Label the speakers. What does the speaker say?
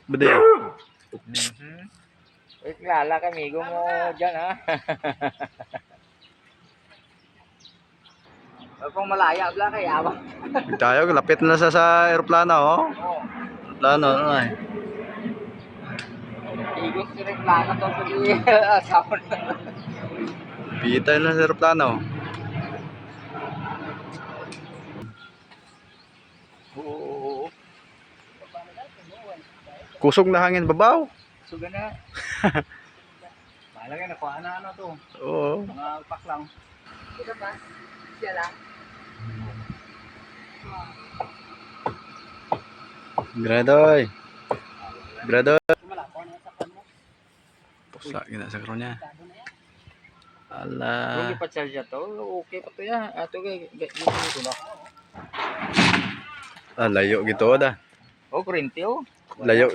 Speaker 1: Bede.
Speaker 2: Lala ka, amigo mo dyan, ha? Huwag kong malaya, bla kay awang.
Speaker 1: Tayo, lapit na sa aeroplano, oh.
Speaker 2: Oo.
Speaker 1: Aeroplano, ano ay.
Speaker 2: Igos ko rin plano to, pwede asawa na.
Speaker 1: Pitay na sa aeroplano.
Speaker 2: Oo.
Speaker 1: Kusog na hangin babaw.
Speaker 2: So, gana. Malagay, nakuha na ano to.
Speaker 1: Oo.
Speaker 2: Mga alpak lang. Ito ba? Siya lang.
Speaker 1: Gradoy. Gradoy.
Speaker 2: Malako na sa kanya.
Speaker 1: Pusa, ginasakro niya.
Speaker 2: Kung
Speaker 1: Ala.
Speaker 2: ipatsal siya to, okay pa to ya. Ato kay dito na.
Speaker 1: Ah, layo gitu dah.
Speaker 2: Oh, kurente oh.
Speaker 1: Layo